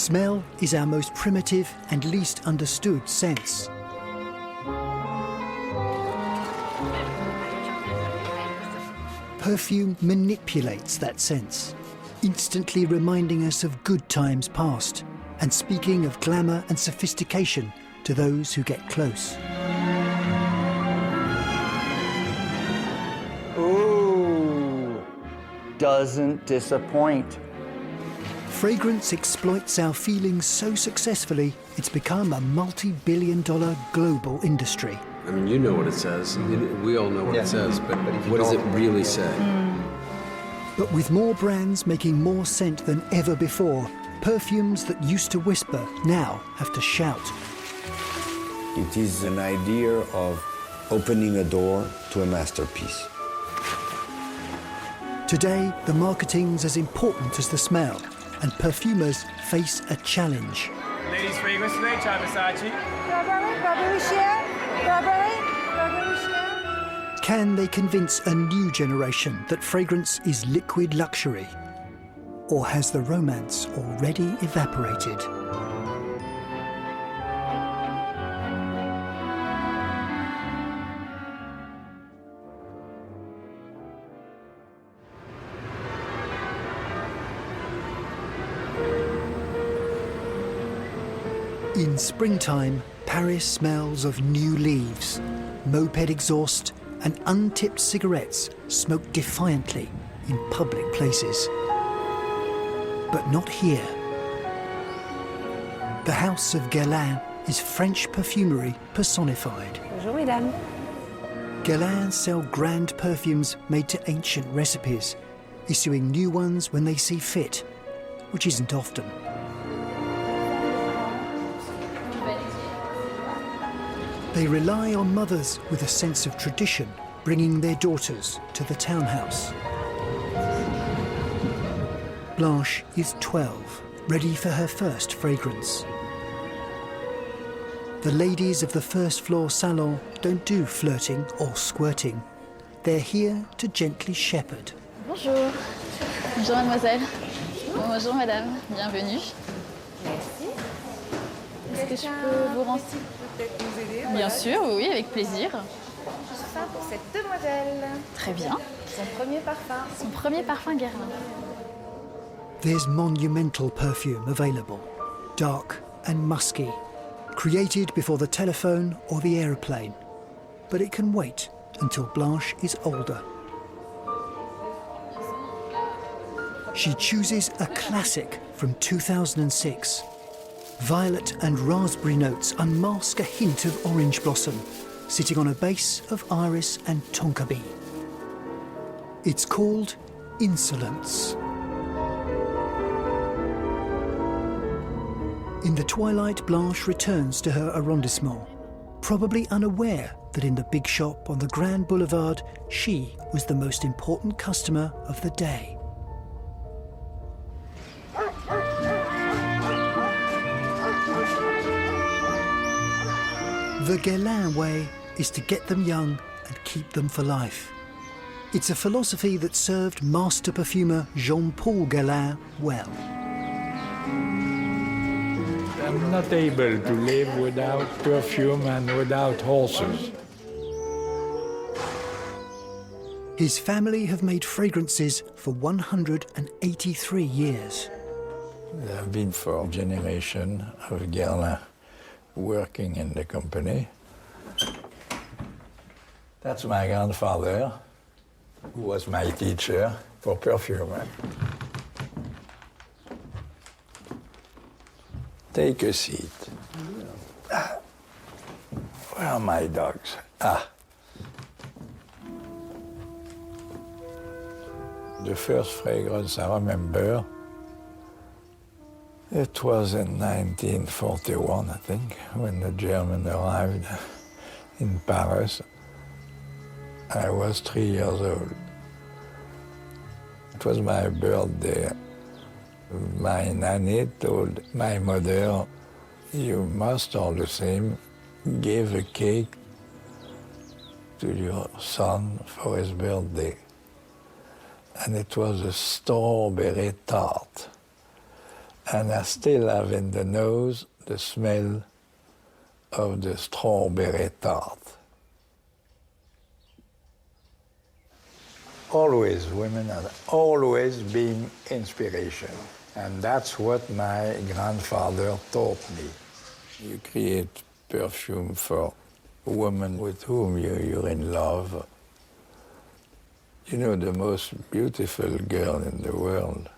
Smell is our most primitive and least understood sense. Perfume manipulates that sense, instantly reminding us of good times past and speaking of glamour and sophistication to those who get close. Ooh, doesn't disappoint. Fragrance exploits our feelings so successfully, it's become a multi-billion-dollar global industry. I mean, you know what it says. We all know what it says, but what does it really say? But with more brands making more scent than ever before, perfumes that used to whisper now have to shout. It is an idea of opening a door to a masterpiece. Today, the marketing's as important as the smell, and perfumers face a challenge. Ladies' fragrance today, try Versace. Strawberry sheer. Can they convince a new generation that fragrance is liquid luxury? Or has the romance already evaporated? In springtime, Paris smells of new leaves, moped exhaust, and untipped cigarettes smoked defiantly in public places. But not here. The house of Guerlain is French perfumery personified. Bonjour, mesdames. Guerlain sell grand perfumes made to ancient recipes, issuing new ones when they see fit, which isn't often. They rely on mothers with a sense of tradition, bringing their daughters to the townhouse. Blanche is 12, ready for her first fragrance. The ladies of the first floor salon don't do flirting or squirting. They're here to gently shepherd. Bonjour. Bonjour, mademoiselle. Bonjour, madame. Bienvenue. Merci. Est-ce que je peux vous renseigner? Peut-être nous aider? Bien sûr, oui, avec plaisir. Ça pour cette demoiselle. Très bien. Son premier parfum. Son premier parfum Guerlain. There's monumental perfume available, dark and musky, created before the telephone or the aeroplane. But it can wait until Blanche is older. She chooses a classic from 2006. Violet and raspberry notes unmask a hint of orange blossom, sitting on a base of iris and tonka bean. It's called Insolence. In the twilight, Blanche returns to her arrondissement, probably unaware that in the big shop on the Grand Boulevard, she was the most important customer of the day. The Guerlain way is to get them young and keep them for life. It's a philosophy that served master perfumer Jean-Paul Guerlain well. I'm not able to live without perfume and without horses. His family have made fragrances for 183 years. There have been 4 generations of Guerlain working in the company. That's my grandfather, who was my teacher for perfume. Take a seat. Where are my dogs? The first fragrance I remember, it was in 1941, I think, when the Germans arrived in Paris. I was 3 years old. It was my birthday. My nanny told my mother, "You must all the same give a cake to your son for his birthday." And it was a strawberry tart. And I still have in the nose the smell of the strawberry tart. Always, women have always been inspiration. And that's what my grandfather taught me. You create perfume for a woman with whom you're in love. You know, the most beautiful girl in the world,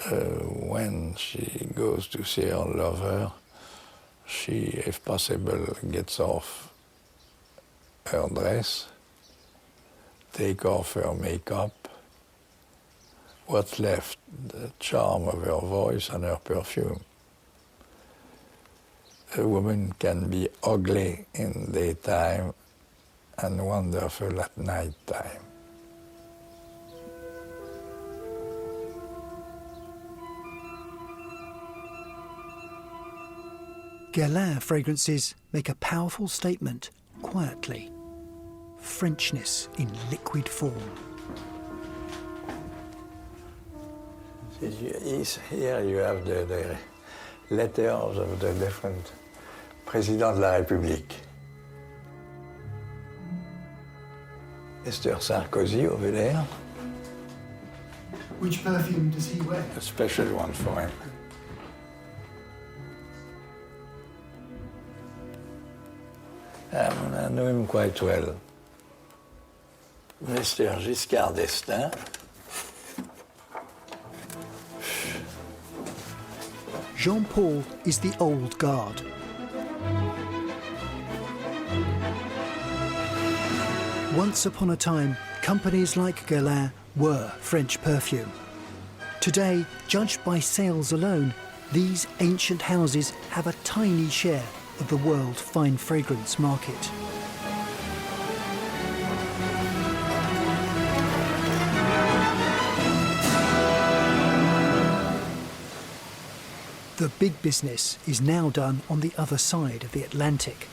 when she goes to see her lover, she, if possible, gets off her dress, take off her makeup. What's left? The charm of her voice and her perfume. A woman can be ugly in daytime and wonderful at night time. Guerlain fragrances make a powerful statement quietly. Frenchness in liquid form. Here you have the letters of the different Presidents de la République. Mr. Sarkozy over there, Which perfume does he wear? a special one for him. I know him quite well. Mr. Giscard d'Estaing. Jean-Paul is the old guard. Once upon a time, companies like Guerlain were French perfume. Today, judged by sales alone, these ancient houses have a tiny share of the world fine fragrance market. The big business is now done on the other side of the Atlantic.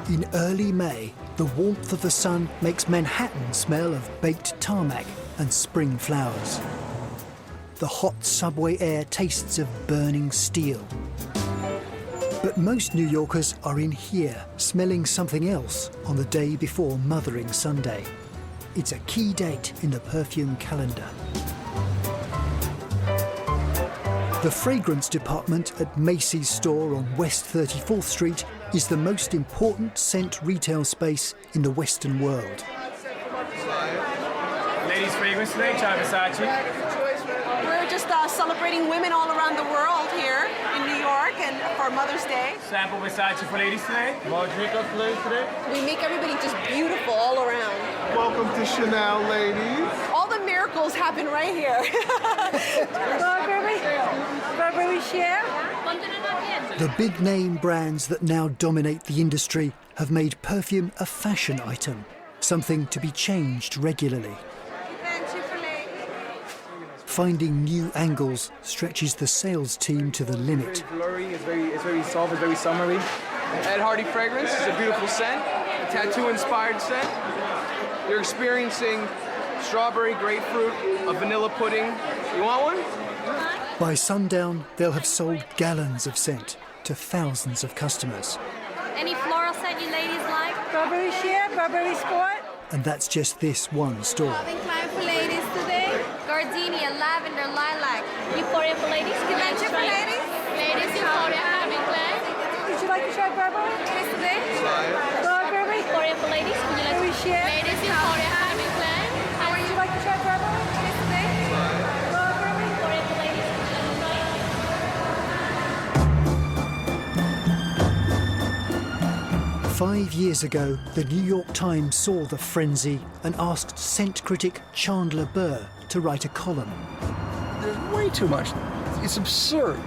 In early May, the warmth of the sun makes Manhattan smell of baked tarmac and spring flowers. The hot subway air tastes of burning steel. But most New Yorkers are in here, smelling something else on the day before Mothering Sunday. It's a key date in the perfume calendar. The fragrance department at Macy's store on West 34th Street is the most important scent retail space in the Western world. Ladies fragrance today, try Versace. We're just celebrating women all around the world here in New York and for Mother's Day. Sample Versace for ladies today. More drink up for ladies today. We make everybody just beautiful all around. Welcome to Chanel, ladies. All the miracles happen right here. The big name brands that now dominate the industry have made perfume a fashion item, something to be changed regularly. Finding new angles stretches the sales team to the limit. It's blurry, it's very soft, it's very summery. Ed Hardy fragrance is a beautiful scent, a tattoo-inspired scent. You're experiencing strawberry, grapefruit, a vanilla pudding. You want one? By sundown, they'll have sold gallons of scent to thousands of customers. Any floral scent you ladies like? Burberry Sheer, Burberry Sport. And that's just this one store. Calvin Klein for ladies today. Gardenia, lavender, lilac. Euphoria for ladies. Dementia for ladies. Ladies, Euphoria, Calvin Klein. Would you like to try Burberry? Yes, today. Burberry. Euphoria for ladies. Would you like to Sheer. Ladies, Euphoria, Calvin Klein. How are Would you? you like to try Burberry? Yes, today. Burberry. Euphoria for ladies. Would you like to try? 5 years ago, the New York Times saw the frenzy and asked scent critic Chandler Burr to write a column. There's way too much. It's absurd.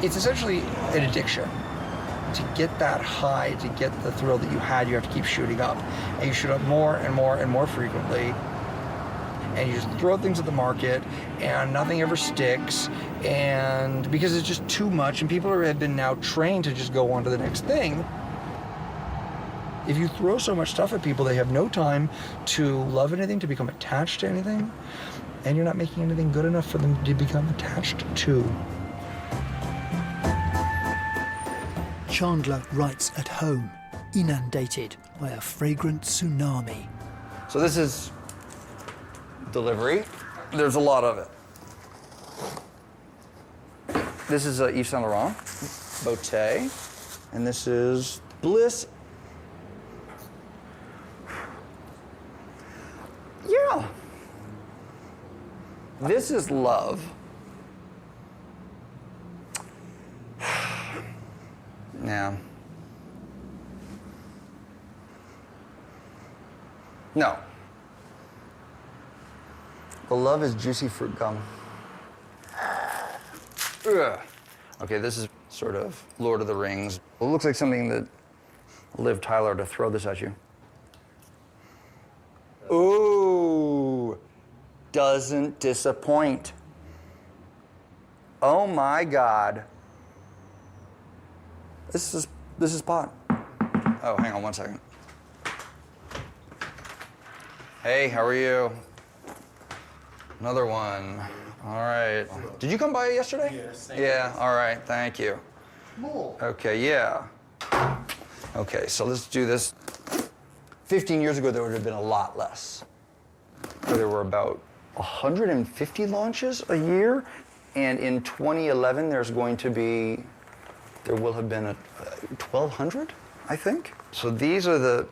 It's essentially an addiction. To get that high, to get the thrill that you had, you have to keep shooting up. And you shoot up more and more and more frequently. And you just throw things at the market, and nothing ever sticks. And because it's just too much, and people have been now trained to just go on to the next thing, If you throw so much stuff at people, they have no time to love anything, to become attached to anything, and you're not making anything good enough for them to become attached to. Chandler writes at home, inundated by a fragrant tsunami. So this is delivery. There's a lot of it. This is Yves Saint Laurent, Beauté, and this is Bliss. Yeah. This is Love. Yeah. No. The Love is Juicy Fruit Gum. Ugh. Okay, this is sort of Lord of the Rings. It looks like something that Liv Tyler to throw this at you. Ooh, doesn't disappoint. Oh my God. This is pot. Oh, hang on one second. Hey, how are you? Another one. All right. Did you come by yesterday? Yes. Yeah, all right, thank you. More. Okay, yeah. Okay, so let's do this. 15 years ago, there would have been a lot less. There were about 150 launches a year, and in 2011, there will have been 1,200, I think. So these are the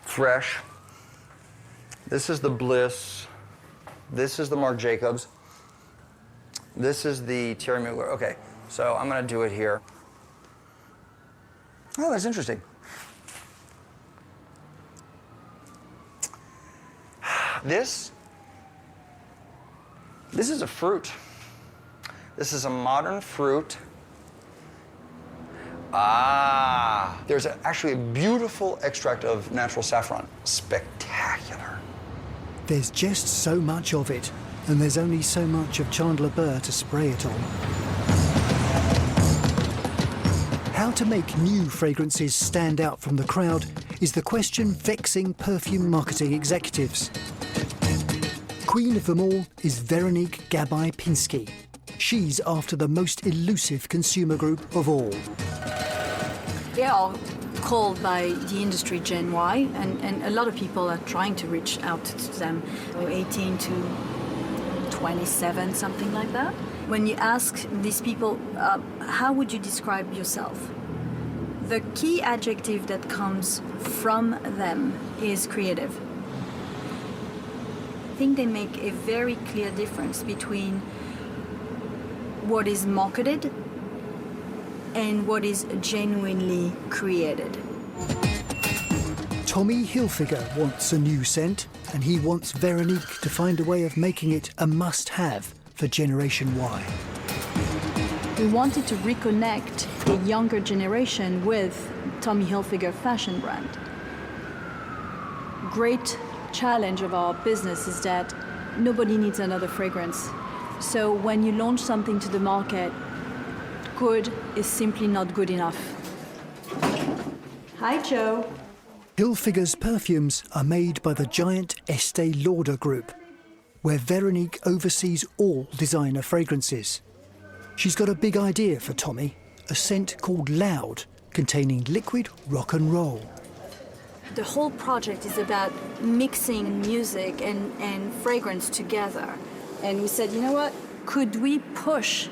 fresh. This is the Bliss. This is the Marc Jacobs. This is the Thierry Mugler. Okay, so I'm gonna do it here. Oh, that's interesting. This is a fruit. This is a modern fruit. Ah, there's actually a beautiful extract of natural saffron. Spectacular. There's just so much of it, and there's only so much of Chandler Burr to spray it on. How to make new fragrances stand out from the crowd is the question vexing perfume marketing executives. Queen of them all is Veronique Gabai-Pinsky. She's after the most elusive consumer group of all. They are called by the industry Gen Y, and a lot of people are trying to reach out to them. 18 to 27, something like that. When you ask these people, how would you describe yourself? The key adjective that comes from them is creative. I think they make a very clear difference between what is marketed and what is genuinely created. Tommy Hilfiger wants a new scent, and he wants Veronique to find a way of making it a must-have for Generation Y. We wanted to reconnect the younger generation with Tommy Hilfiger fashion brand. Great challenge of our business is that nobody needs another fragrance. So when you launch something to the market, good is simply not good enough. Hi, Joe. Hilfiger's perfumes are made by the giant Estee Lauder Group, where Veronique oversees all designer fragrances. She's got a big idea for Tommy, a scent called Loud, containing liquid rock and roll. The whole project is about mixing music and fragrance together. And we said, you know what? Could we push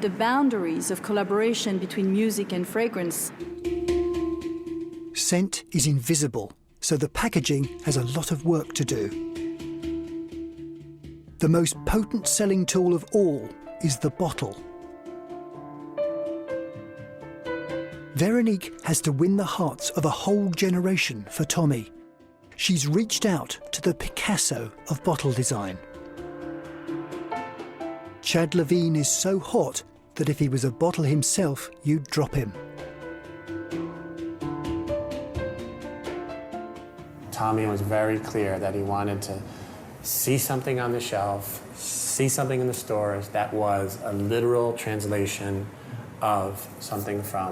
the boundaries of collaboration between music and fragrance? Scent is invisible, so the packaging has a lot of work to do. The most potent selling tool of all is the bottle. Veronique has to win the hearts of a whole generation for Tommy. She's reached out to the Picasso of bottle design. Chad Levine is so hot that if he was a bottle himself, you'd drop him. Tommy was very clear that he wanted to see something on the shelf, see something in the stores that was a literal translation of something from